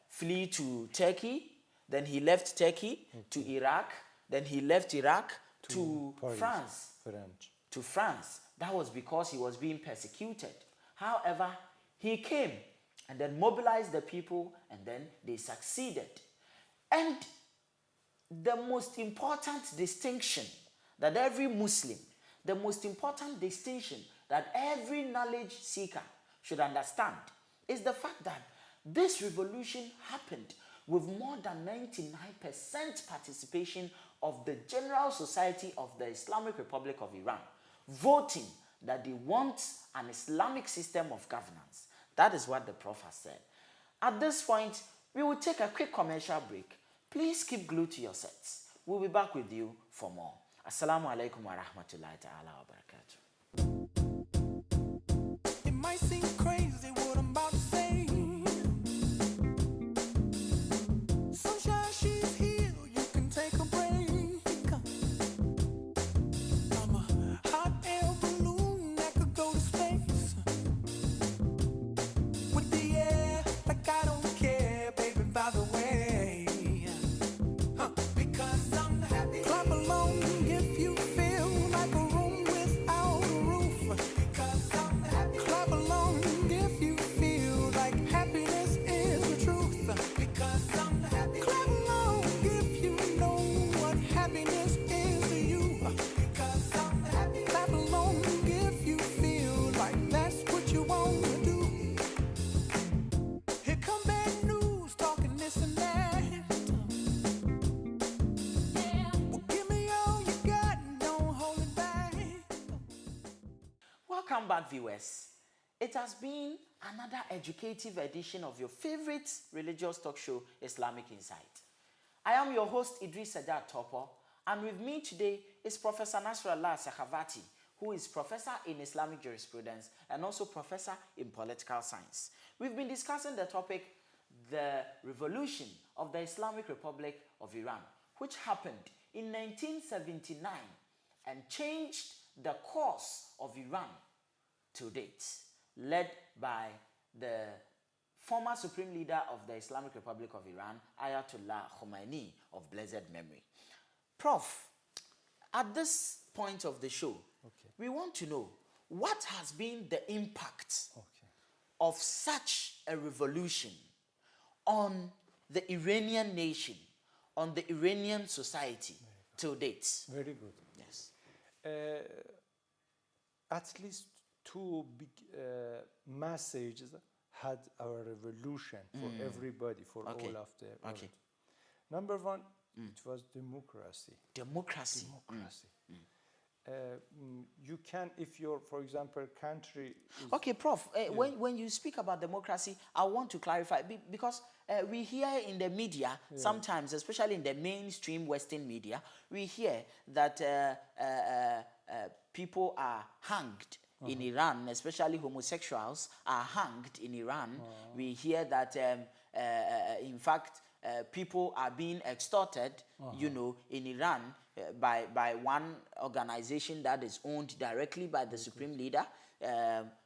flee to Turkey, then he left Turkey to Iraq, then he left Iraq to France. To France. That was because he was being persecuted. However, he came and then mobilized the people, and then they succeeded. And the most important distinction that every Muslim, the most important distinction that every knowledge seeker should understand is the fact that this revolution happened with more than 99% participation of the general society of the Islamic Republic of Iran, voting that they want an Islamic system of governance. That is what the Prof has said. At this point, we will take a quick commercial break. Please keep glued to your sets. We'll be back with you for more. Assalamu alaikum wa rahmatullahi ta'ala wa barakatuh. It might seem crazy what I'm about to say. Sunshine, she's here, you can take a break. I'm a hot air balloon that could go to space. With the air, like I don't care, baby, by the way. Because I'm happy. Clap along if you feel like a room without a roof. Because I'm happy. Clap along if you feel like happiness is the truth. Because I'm happy. Clap along if you know what happiness is to you. Because I'm happy. Clap along if you feel like that's what you want to do. Here come bad news, talking this and that. Well, give me all you got and don't hold it back. Welcome back, viewers. It has been another educative edition of your favorite religious talk show, Islamic Insight. I am your host, Idris Sajjad Topo, and with me today is Professor Nasrollah Sekhavati, who is professor in Islamic jurisprudence and also professor in political science. We've been discussing the topic, the revolution of the Islamic Republic of Iran, which happened in 1979 and changed the course of Iran to date, led by the former supreme leader of the Islamic Republic of Iran, Ayatollah Khomeini of blessed memory. Prof, at this point of the show, we want to know what has been the impact of such a revolution on the Iranian nation, on the Iranian society to date. Very good. Yes. At least two big messages had our revolution for everybody, for all of the world. Number one, it was democracy. Democracy. You can, if your, for example, country is Okay, Prof, when you speak about democracy, I want to clarify, because we hear in the media sometimes, especially in the mainstream Western media, we hear that people are hanged in Iran, especially homosexuals are hanged in Iran. We hear that, in fact, people are being extorted, you know, in Iran by one organization that is owned directly by the supreme leader,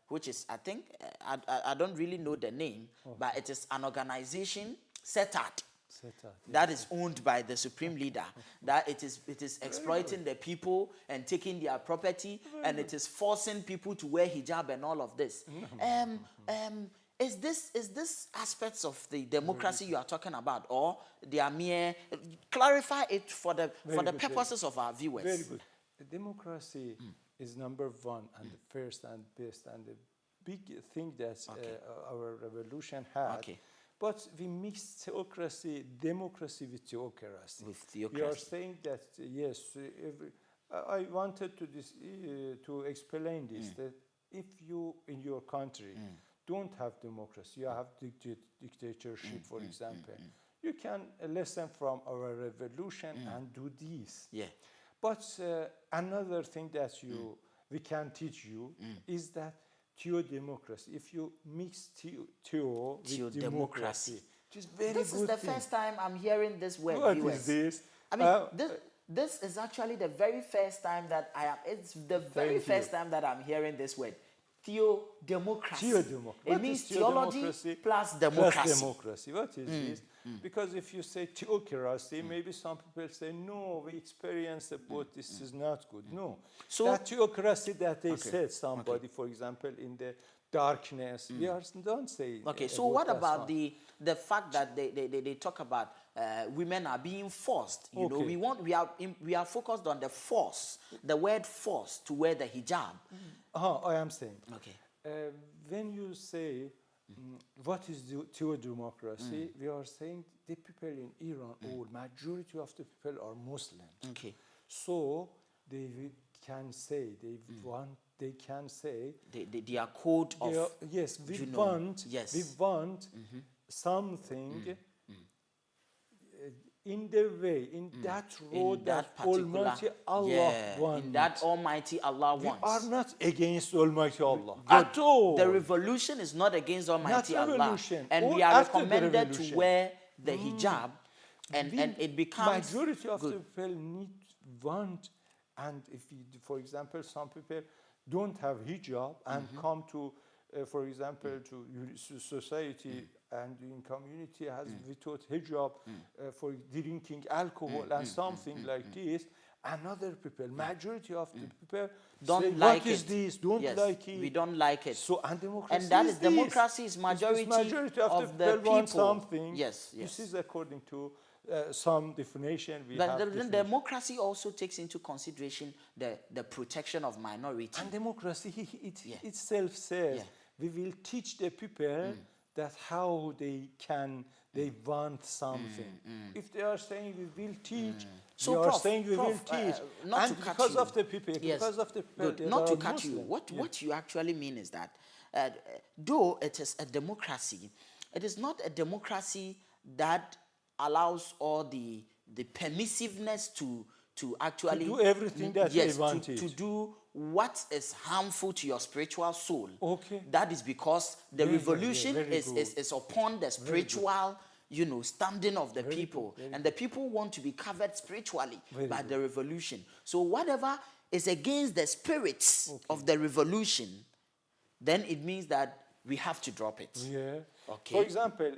which is, I think, I don't really know the name, but it is an organization set that is owned by the supreme leader, that it is exploiting the people and taking their property, and it is forcing people to wear hijab and all of this. Is this aspects of the democracy you are talking about, or they are mere? Clarify it for the purposes of our viewers. Very good. The democracy is number one and the first and best and the big thing that our revolution had. Okay. But we mix democracy with theocracy. We are saying that yes, I wanted to explain this, that if you in your country don't have democracy, you have dictatorship, for example, you can listen from our revolution and do this. Yeah. But another thing that we can teach you is that theo-democracy. If you mix theo with democracy, it is very This good is the thing. first time I'm hearing this word. What viewers. is this? I mean, this is actually the very first time that it's the very first time that I'm hearing this word. Theo-democracy. Theo-democracy. It means theology plus democracy. What is this? Because if you say theocracy, maybe some people say, no, we experience about this is not good. No. So that theocracy that they said, somebody, for example, in the darkness, we don't say. Okay, so what about the fact that they talk about women are being forced? You know, we are focused on the force, the word force, to wear the hijab. I am saying. Okay. When you say what is theo-democracy, we are saying the people in Iran, or majority of the people are Muslim. Okay. So they can say they can say their code of yes, we want something in the way, in that road that Almighty Allah wants. In that Almighty Allah wants. We are not against Almighty Allah at all. The revolution is not against Almighty Allah. And we are recommended to wear the hijab, and it becomes majority of good. the people want, and if for example, some people don't have hijab and come to, for example, to society and in community has without hijab for drinking alcohol and something like this, another people, majority of the people don't say, like what is this? Don't like it. We don't like it. So and democracy and that is democracy is majority of the people want something. Yes. This is according to some definition we but have. The democracy also takes into consideration the protection of minority. And democracy itself says we will teach the people that how they want something. If they are saying we will teach, so we are Prof, saying we will teach, not and to cut because you. of the people, because of the people, Good. Not to cut you. What you actually mean is that though it is a democracy, it is not a democracy that allows all the permissiveness to actually do everything that they want to do what is harmful to your spiritual soul. Okay. That is because the revolution is upon the spiritual, standing of the people. And the people want to be covered spiritually by the revolution. So whatever is against the spirits of the revolution, then it means that we have to drop it. Yeah. Okay. For example,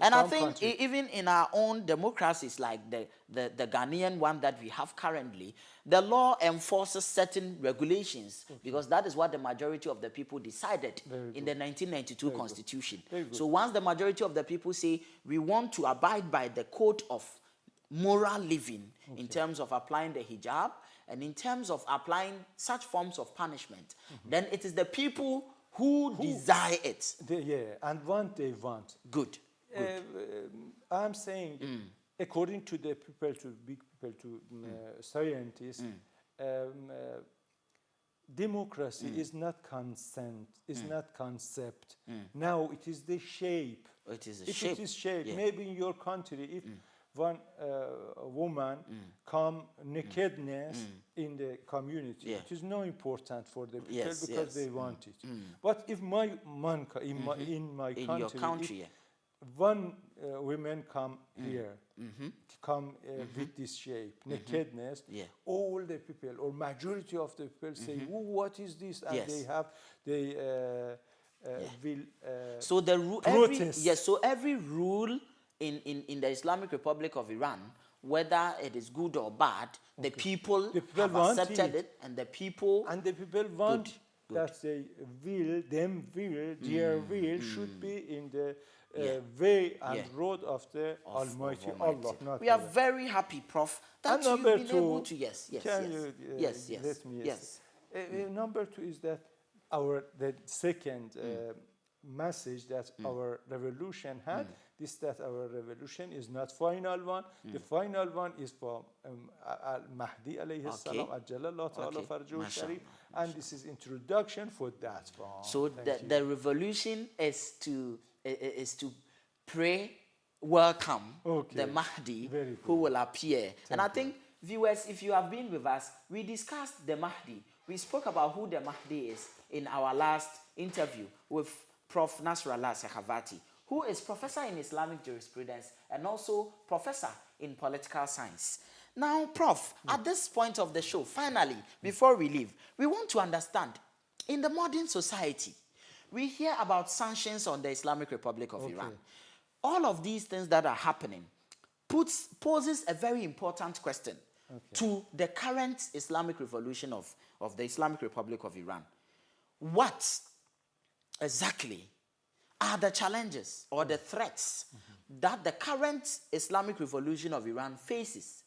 and I think even in our own democracies, like the Ghanaian one that we have currently, the law enforces certain regulations because that is what the majority of the people decided in the 1992 constitution. So once the majority of the people say we want to abide by the code of moral living in terms of applying the hijab and in terms of applying such forms of punishment, then it is the people who desire it. And they want. Good. I'm saying, according to the people, to big people, to scientists, democracy is not consent, is not concept. Now it is the shape. It is a if shape. it is shape, maybe in your country, if one woman come nakedness in the community, it is no important for the people because they want it. But if my man in my country, one women come here, come with this shape, nakedness, all the people or majority of the people say, oh, what is this? And they will so the rule, so every rule in the Islamic Republic of Iran, whether it is good or bad, the people have want accepted it. it, and the people want Good. that they will, their will should be in the way and road of the Almighty Allah. Not we are the- very happy, Prof, that And you've number been two, able to can you, let me number two is that the second message that our revolution had, that our revolution is not final one. The final one is from Mahdi alayhi salam, Ajjalallah ta'ala farjuhu sharif, and this is introduction for that one. So the revolution is to pray, welcome the Mahdi who will appear. And I think, viewers, if you have been with us, we discussed the Mahdi. We spoke about who the Mahdi is in our last interview with Prof. Nasrollah Sekhavati, who is professor in Islamic jurisprudence and also professor in political science. Now, Prof, at this point of the show, finally, before we leave, we want to understand, in the modern society, we hear about sanctions on the Islamic Republic of Iran. All of these things that are happening poses a very important question to the current Islamic revolution of the Islamic Republic of Iran. What exactly are the challenges or the threats that the current Islamic revolution of Iran faces?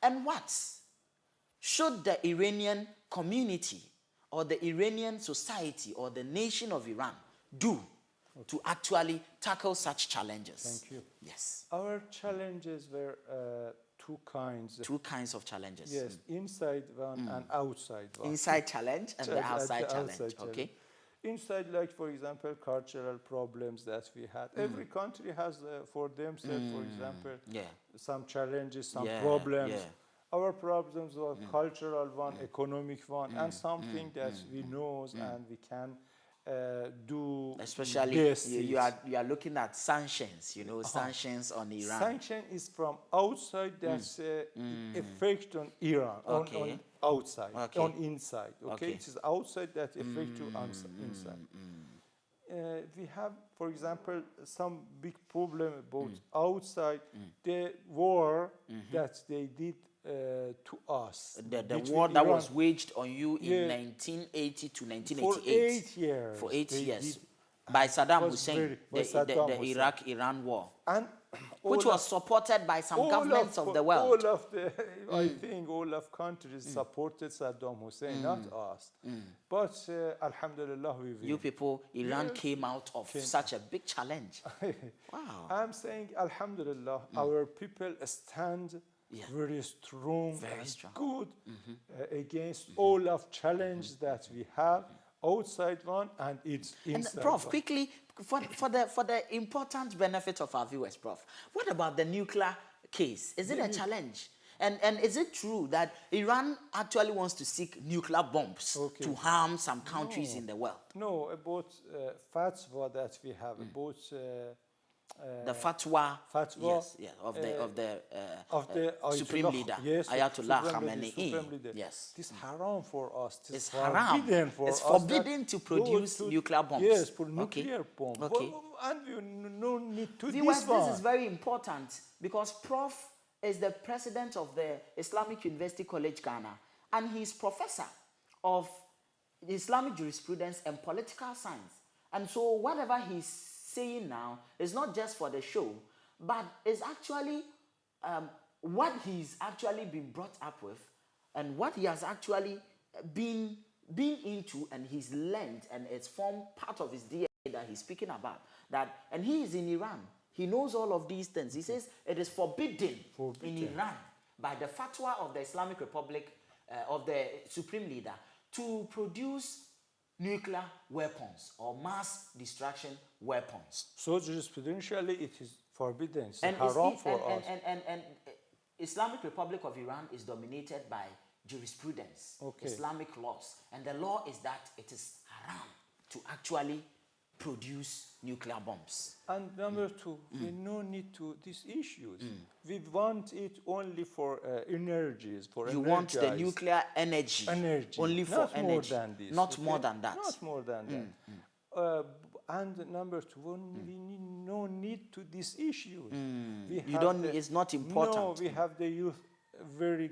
And what should the Iranian community or the Iranian society or the nation of Iran do to actually tackle such challenges? Thank you. Yes. Our challenges were two kinds. Two kinds of challenges. Yes, inside one and outside one. Inside challenge and the outside challenge. Okay. Inside, like for example, cultural problems that we had. Every country has for themselves, for example, some challenges, some problems. Our problems were cultural one, economic one, and something that we know and we can do. Especially, you are looking at sanctions. You know, sanctions on Iran. Sanction is from outside. That's effect on Iran. On outside, on inside. Okay, it is outside that affect to inside. We have, for example, some big problem about outside the war that they did to us. The war that was waged on you in 1980 to 1988. For 8 years. For 8 years. By Saddam Hussein, the Iraq-Iran war. And which was supported by some governments of the world. All of the, I think all of countries supported Saddam Hussein, not us. But Alhamdulillah, you people, Iran came out of such a big challenge. Wow. I'm saying Alhamdulillah, our people stand very strong, good against all of challenges that we have. Outside one and it's inside. And Prof, quickly, for the important benefit of our viewers, Prof, what about the nuclear case? Is it a challenge? And is it true that Iran actually wants to seek nuclear bombs to harm some countries in the world? No, about fatwa that we have, about the fatwa of the Supreme Leader, Ayatollah Khamenei. Yes. This is haram for us. It's haram. It's forbidden to produce nuclear bombs. Yes, for nuclear bombs. Okay. And we no need to Viewers, this is very important because Prof is the president of the Islamic University College Ghana, and he's professor of Islamic jurisprudence and political science. And so whatever he's saying now is not just for the show, but is actually what he's actually been brought up with and what he has actually been into, and he's learned, and it's formed part of his DNA that he's speaking about. And he is in Iran. He knows all of these things. He says it is forbidden in Iran by the fatwa of the Islamic Republic of the Supreme Leader to produce nuclear weapons or mass destruction weapons. So jurisprudentially it is forbidden. It's haram for us. And Islamic Republic of Iran is dominated by jurisprudence, Islamic laws. And the law is that it is haram to actually produce nuclear bombs. And number two, we no need to these issues. We want it only for energies, for you want the nuclear energy only for not energy. More than this. Not more than that. Not more than that. And number two, we need no don't need to these issues. You don't. It's not important. No, we have the youth, very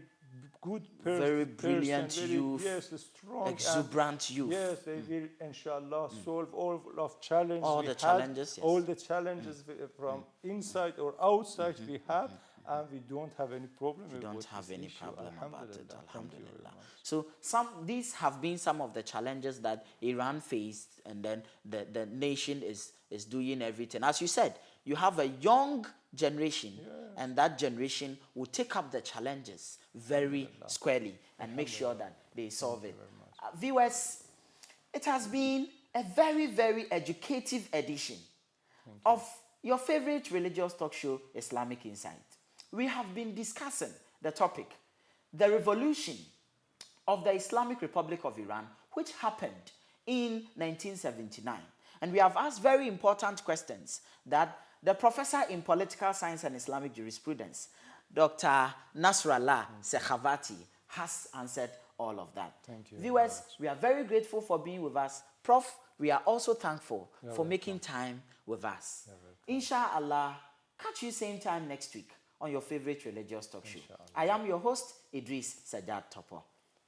good person, very brilliant very, youth, yes, strong, exuberant youth. Yes, they will, inshallah, solve all of challenges. All the challenges, yes. All the challenges from inside or outside we have, and we don't have any problem. We don't have any problem about it. Alhamdulillah. So these have been some of the challenges that Iran faced, and then the nation is doing everything. As you said, you have a young generation, and that generation will take up the challenges very squarely and make sure that they solve it. Viewers, it has been a very, very educative edition of your favorite religious talk show, Islamic Insight. We have been discussing the topic, the revolution of the Islamic Republic of Iran, which happened in 1979. And we have asked very important questions that the professor in political science and Islamic jurisprudence, Dr. Nasrollah Sekhavati, has answered all of that. Thank you. Viewers, we are very grateful for being with us. Prof, we are also thankful for making time with us. Inshallah, catch you same time next week on your favorite religious talk show. I am your host, Idris Sajjad Topo.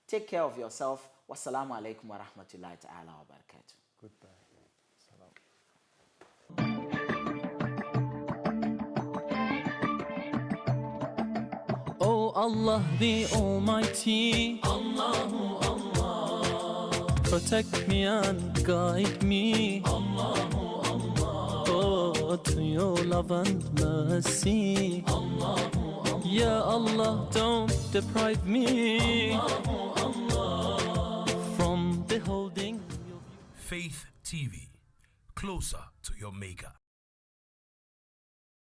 Take care of yourself. Wassalamu alaikum wa rahmatullahi ta'ala wa barakatuh. Goodbye. Oh Allah the Almighty, Allahu Allah, protect me and guide me, Allahu Allah, oh, to your love and mercy, Allahu Allah, Ya Allah, don't deprive me, Allahu Allah, from beholding your Faith TV, closer to your maker.